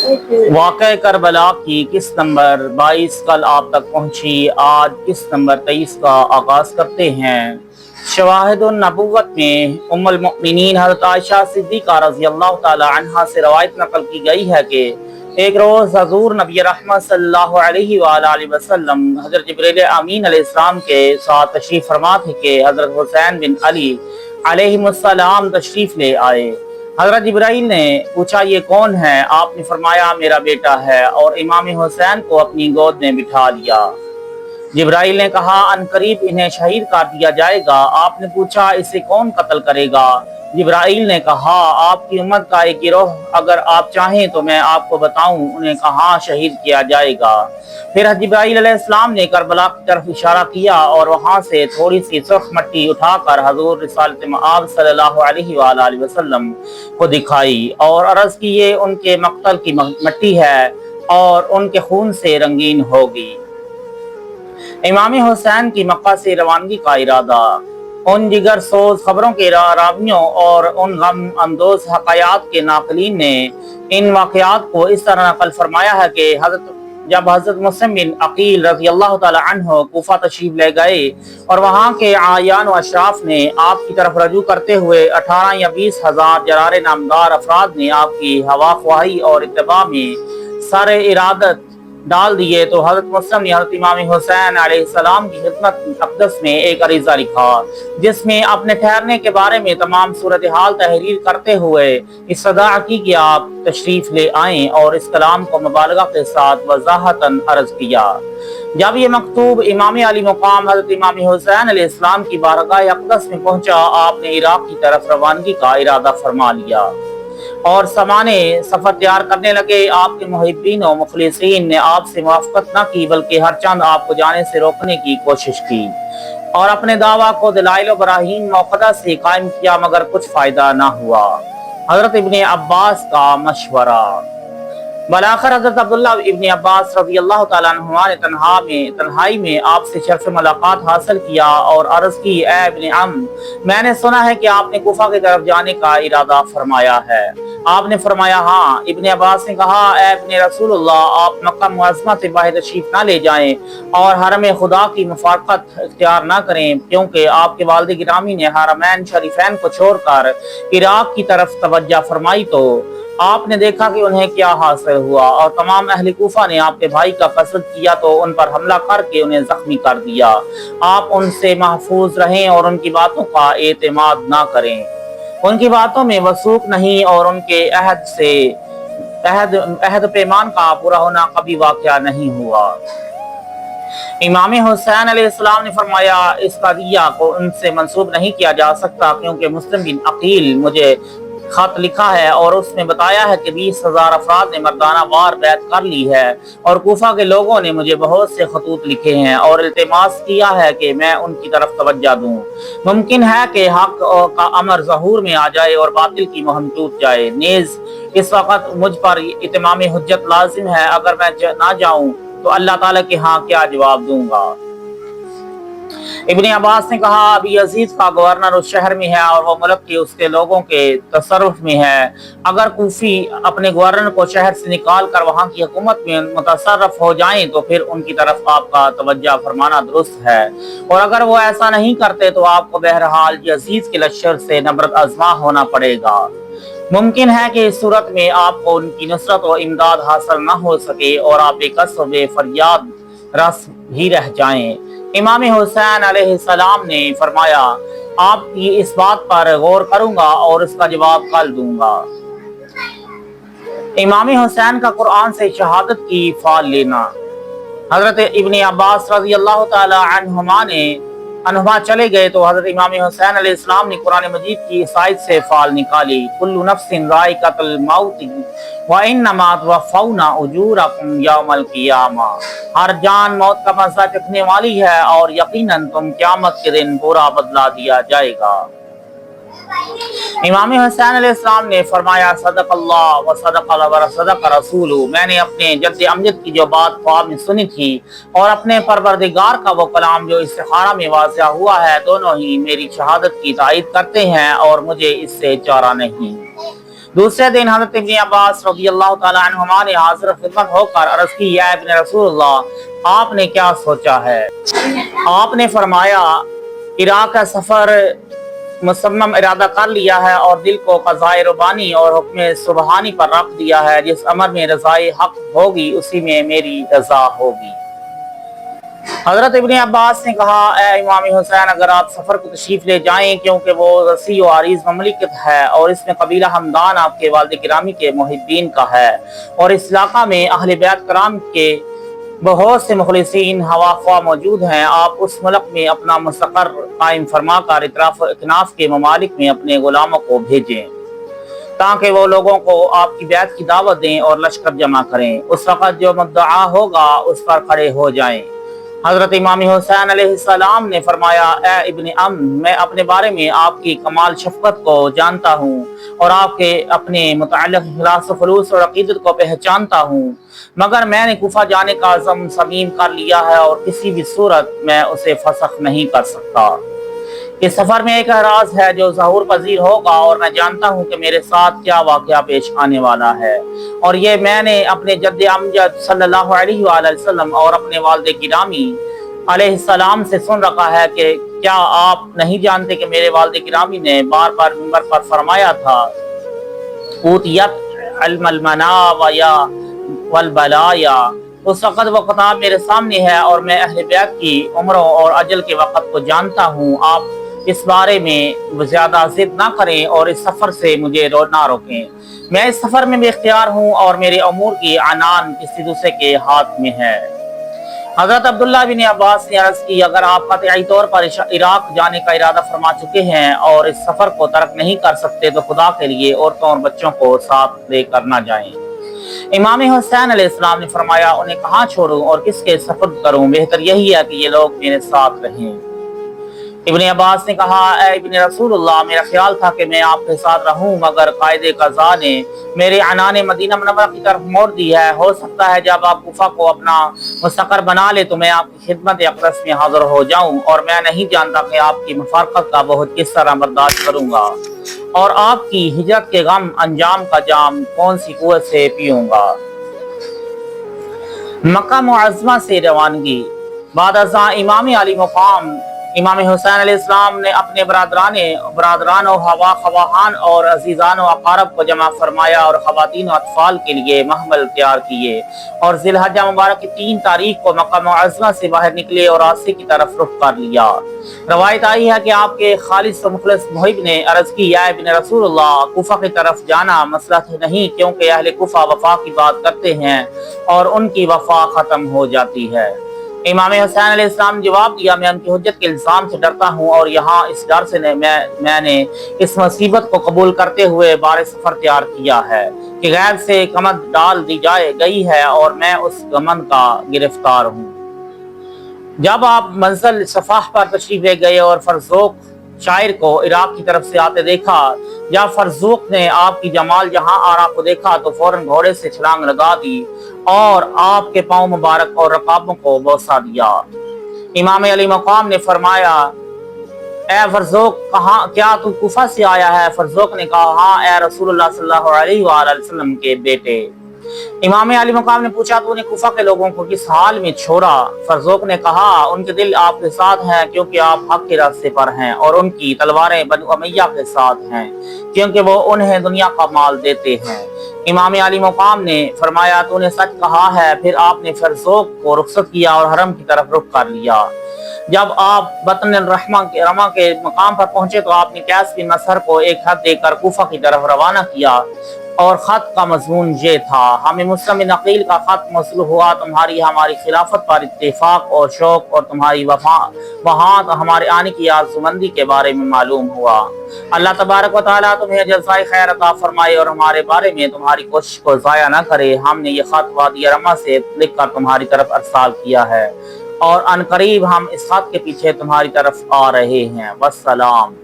واقعہ کربلا کی قسط نمبر 22 کل آپ تک پہنچی، آج قسط نمبر 23 کا آغاز کرتے ہیں۔ شواہد النبوت میں ام المؤمنین حضرت عائشہ صدیقہ رضی اللہ تعالی عنہا سے روایت نقل کی گئی ہے کہ ایک روز حضور نبی رحمت صلی اللہ علیہ وآلہ وسلم حضرت جبریل امین علیہ السلام کے ساتھ تشریف فرما تھے کہ حضرت حسین بن علی علیہ السلام تشریف لے آئے۔ حضرت جبرائیل نے پوچھا یہ کون ہے؟ آپ نے فرمایا میرا بیٹا ہے، اور امام حسین کو اپنی گود میں بٹھا لیا۔ جبرائیل نے کہا ان قریب انہیں شہید کر دیا جائے گا۔ آپ نے پوچھا اسے کون قتل کرے گا؟ جبرائیل نے کہا آپ کی امت کا ایک گروہ، اگر آپ چاہیں تو میں آپ کو بتاؤں انہیں کہاں شہید کیا جائے گا۔ پھر جبرائیل علیہ السلام نے کربلا کی طرف اشارہ کیا اور وہاں سے تھوڑی سی سرخ مٹی اٹھا کر حضور رسالت مآب صلی اللہ علیہ وآلہ وسلم کو دکھائی اور عرض کی یہ ان کے مقتل کی مٹی ہے اور ان کے خون سے رنگین ہوگی۔ امام حسین کی مکہ سے روانگی کا ارادہ۔ ان جگر سوز خبروں کے راویوں اور ان غم اندوز حقائق کے ناقلین نے ان واقعات کو اس طرح نقل فرمایا ہے کہ جب حضرت مسلم بن عقیل رضی اللہ تعالی عنہ کوفہ تشریف لے گئے اور وہاں کے اعیان و اشراف نے آپ کی طرف رجوع کرتے ہوئے 18 یا 20 ہزار جرار نامدار افراد نے آپ کی ہوا خواہی اور اتباع میں سر ارادت ڈال دیے تو حضرت مسلم نے حضرت امام حسین علیہ السلام کی خدمت اقدس میں ایک عریضہ لکھا جس میں اپنے ٹھہرنے کے بارے میں تمام صورتحال تحریر کرتے ہوئے استدعا کی کہ آپ تشریف لے آئیں اور اس کلام کو مبالغہ کے ساتھ وضاحتاً عرض کیا۔ جب یہ مکتوب امام علی مقام حضرت امام حسین علیہ السلام کی بارگاہ اقدس میں پہنچا، آپ نے عراق کی طرف روانگی کا ارادہ فرما لیا اور سامانے سفر تیار کرنے لگے۔ آپ کے محبین و مخلصین نے آپ سے موافقت نہ کی بلکہ ہر چند آپ کو جانے سے روکنے کی کوشش کی اور اپنے دعویٰ کو دلائل و براہین موقدہ سے قائم کیا، مگر کچھ فائدہ نہ ہوا۔ حضرت ابن عباس کا مشورہ۔ بلاخر حضرت عبداللہ ابن عباس رضی اللہ تعالیٰ عنہما نے تنہائی میں آپ سے شرف ملاقات حاصل کیا اور عرض کی اے ابن عم، میں نے سنا ہے کہ آپ نے کوفہ کی طرف جانے کا ارادہ فرمایا ہے۔ آپ نے فرمایا ہاں۔ ابن عباس نے کہا اے ابن رسول اللہ، آپ مکہ معظمہ سے باہر تشریف نہ لے جائیں اور حرم خدا کی مفارقت اختیار نہ کریں، کیونکہ آپ کے والد گرامی نے حرمین شریفین کو چھوڑ کر عراق کی طرف توجہ فرمائی تو آپ نے دیکھا کہ انہیں کیا حاصل ہوا، اور تمام اہل کوفہ نے آپ کے بھائی کا قصد کیا تو ان پر حملہ کر کے انہیں زخمی کر دیا۔ آپ ان سے محفوظ رہیں اور ان کی باتوں کا اعتماد نہ کریں، ان کی باتوں میں وثوق نہیں اور ان کے عہد پیمان کا پورا ہونا کبھی واقعہ نہیں ہوا۔ امام حسین علیہ السلام نے فرمایا اس قضیہ کو ان سے منسوب نہیں کیا جا سکتا، کیونکہ مسلم بن عقیل مجھے خط لکھا ہے اور اس میں بتایا ہے کہ 20 ہزار افراد نے مردانہ وار بیعت کر لی ہے، اور کوفہ کے لوگوں نے مجھے بہت سے خطوط لکھے ہیں اور التماس کیا ہے کہ میں ان کی طرف توجہ دوں۔ ممکن ہے کہ حق کا امر ظہور میں آ جائے اور باطل کی مہم ٹوٹ جائے، نیز اس وقت مجھ پر اتمام حجت لازم ہے، اگر میں نہ جاؤں تو اللہ تعالیٰ کے ہاں کیا جواب دوں گا۔ ابن عباس نے کہا ابی یزید کا گورنر اس شہر میں ہے اور وہ ملک کے اس کے لوگوں کے تصرف میں ہے۔ اگر کوفی اپنے گورنر کو شہر سے نکال کر وہاں کی حکومت میں متصرف ہو جائیں تو پھر ان کی طرف آپ کا توجہ فرمانا درست ہے، اور اگر وہ ایسا نہیں کرتے تو آپ کو بہرحال یزید کے لشکر سے نبرد آزما ہونا پڑے گا۔ ممکن ہے کہ اس صورت میں آپ کو ان کی نصرت و امداد حاصل نہ ہو سکے اور آپ بے کس و بے فریاد رس ہی رہ جائیں۔ امام حسین علیہ السلام نے فرمایا آپ کی اس بات پر غور کروں گا اور اس کا جواب کل دوں گا۔ امام حسین کا قرآن سے شہادت کی فال لینا۔ حضرت ابن عباس رضی اللہ تعالی عنہما چلے گئے تو حضرت امام حسین علیہ السلام نے قرآن مجید کی اس آیت سے فال نکالی کل نفس ذائقۃ الموت وانما توفون اجورکم یوم القیامہ، ہر جان موت کا مزہ چکھنے والی ہے اور یقیناً تم قیامت کے دن پورا بدلہ دیا جائے گا۔ امام حسین علیہ السلام نے فرمایا صدق اللہ و صدق رسول، میں نے اپنے جد امجد کی جو بات خواب میں سنی تھی اور اپنے پروردگار کا وہ کلام جو استخارہ میں واضح ہوا ہے، دونوں ہی میری شہادت کی تائید کرتے ہیں اور مجھے اس سے چارہ نہیں۔ दूसरे दिन हज़रत इब्न अब्बास रज़ियल्लाहु ताला अन्हुमा ने हाज़िर खिदमत होकर अर्ज़ की, या इब्न रसूलल्लाह, आपने क्या सोचा है? आपने फरमाया, इराक का सफ़र मुसम्मम इरादा कर लिया है और दिल को क़ज़ाए रुबानी और हुक्म सुबहानी पर रख दिया है। जिस अमर में रज़ाए हक होगी उसी में मेरी रज़ा होगी। हज़रत इब्न अब्बास ने कहा, ए इमाम हुसैन, अगर आप सफ़र को तशरीफ़ ले जाएं, क्योंकि वो रसी व आरीज़ ममलिकत है और इसमें कबीला हमदान आपके वालिद गिरामी के मुहिब्बीन का है और इस इलाका में अहले बैत कराम के बहुत से मुखलिसीन हवा ख्वाह मौजूद हैं। आप उस मुल्क में अपना मुस्तक़र कायम फरमा कर इतनाफ के ममालिक में अपने गुलामों को भेजें ताकि वो लोगों को आपकी बैत की दावत दें और लश्कर जमा करें। उस वक़्त जो मुद्दआ होगा उस पर खड़े हो जाएं। हज़रत इमाम हुसैन अलैहिस्सलाम ने फरमाया, ए इब्न अम, मैं अपने बारे में आपकी कमाल शफ़क़त को जानता हूँ और आपके अपने मुतअल्लिक़ इख़लास व ख़ुलूस और अक़ीदत को पहचानता हूँ, मगर मैंने कुफा जाने का अज़म समीम कर लिया है और किसी भी सूरत मैं उसे फसख नहीं कर सकता। इस सफ़र में एक राज है जो ज़हूर पजीर होगा और मैं जानता हूँ कि मेरे साथ क्या वाक़या पेश आने वाला है, और ये मैंने अपने जद्द अमजद सल्लल्लाहु अलैहि वसल्लम और अपने वालिद गिरामी अलैहिस्सलाम से सुन रखा है कि क्या आप नहीं जानते कि मेरे वालिद गिरामी ने बार बार मिंबर पर फरमाया था, ऊतियत अल्मल मनावया वल बलाया। उस वक़्त वो किताब मेरे सामने है और मैं अहले बैत की उम्रों और अजल के वक़्त को जानता हूँ। आप इस बारे में ज़्यादा जिद ना करें और इस सफ़र से मुझे ना रोकें। मैं इस सफ़र में बेख्तियार हूँ और मेरे अमूर की अनान किसी दूसरे के हाथ में है। हज़रत अब्दुल्लाह बिन अब्बास ने अर्ज़ की, अगर आप क़तई तौर पर इराक जाने का इरादा फरमा चुके हैं और इस सफ़र को तर्क नहीं कर सकते तो खुदा के लिए औरतों और बच्चों को साथ लेकर ना जाएं। इमाम हुसैन अलैहिस्सलाम ने फरमाया, उन्हें कहाँ छोड़ूं और किसके सफ़र करूं? बेहतर यही है कि ये लोग मेरे साथ रहें। इब्न अब्बास ने कहा, ए इब्न रसूलल्लाह, मेरा ख्याल था कि मैं आपके साथ रहूं, मगर कायदे क़ज़ा ने मेरे अनाने मदीना मुनव्वरा की तरफ मोड़ दी है। हो सकता है जब आप कुफा को अपना मुस्तक़र बना ले तो मैं आपकी खिदमत अक़दस में हाज़िर हो जाऊं, और मैं नहीं जानता कि आपकी मुफ़ारक़त का बहुत किस तरह बर्दाश्त करूंगा और आपकी हिजरत के गम अंजाम का जाम कौन सी कुव्वत से पीऊंगा। मक्का मुअज़्ज़मा से रवानगी। बाद अज़ां इमाम अली मुक़ाम इमाम हुसैन अलैहिस्सलाम ने अपने बरादरान और हवा खवाहान और अजीज़ान और अक़ारब को जमा फरमाया और ख़वातीन और अतफ़ाल के लिए महमल तैयार किए और ज़िलहज्जा मुबारक की 3 तारीख को मक्का मुअज़्ज़मा से बाहर निकले और रास्ते की तरफ रुख कर लिया। रवायत आई है कि आपके खालिस व मुखलिस मुहिब ने अर्ज़ की, या इब्न रसूलल्लाह, कुफा की तरफ जाना मसलहत नहीं, क्योंकि अहले कुफा वफा की बात करते हैं और उनकी वफा ख़त्म हो जाती है। इमाम हुसैन अलैहिस्सलाम ने जवाब दिया, मैं उनकी हुज्जत के इल्ज़ाम से डरता हूँ और यहाँ इस डर से मैंने इस मुसीबत को कबूल करते हुए बारे सफ़र तैयार किया है कि गैब से कमद डाल दी गई है और मैं उस गमन का गिरफ्तार हूँ। जब आप मंजिल सफ़ाह पर तशरीफ ले गए और फरज़ोक शायर को इराक की तरफ से आते देखा, जब फरज़ोक ने आपकी जमाल जहां आरा को देखा तो फौरन घोड़े से छलांग लगा दी और आपके पांव मुबारक और रकाबों को बोसा दिया। इमाम अली मकाम ने फरमाया, ए फरज़ोक, क्या तू कुफा से आया है? फरज़ोक ने कहा, हाँ ए रसूलुल्लाह सल्लल्लाहु अलैहि वसल्लम के बेटे। इमाम अली मकाम ने पूछा, तूने कुफा के लोगों को किस हाल में छोड़ा? फरज़ोक ने कहा, उनके दिल आपके साथ हैं क्योंकि आप हक के रास्ते पर हैं, और उनकी तलवारें बनु उमैया के साथ हैं क्योंकि वो उन्हें दुनिया का माल देते हैं। इमाम अली मकाम ने फरमाया, तूने सच कहा है। फिर आपने फरज़ोक को रुखसत किया और हरम की तरफ रुख कर लिया। जब आप बतन रमा के मकाम पर पहुंचे तो आपने कैस बिन नसर को एक खत देकर कुफा की तरफ रवाना किया और खत का मजमून ये था, हमें मुस्लिम नकील का खत मौसूल हुआ, तुम्हारी हमारी खिलाफत पर इत्तेफाक और शौक और तुम्हारी वहाँ हमारे आने की आज़मंदी के बारे में मालूम हुआ। अल्लाह तबारक व तआला तुम्हें जज़ाए खैर अता फरमाए और हमारे बारे में तुम्हारी कोशिश को ज़ाया न करे। हमने ये खत वादी रमा से लिख कर तुम्हारी तरफ अरसाल किया है और अनकरीब हम इस खत के पीछे तुम्हारी तरफ आ रहे हैं। वस्सलाम।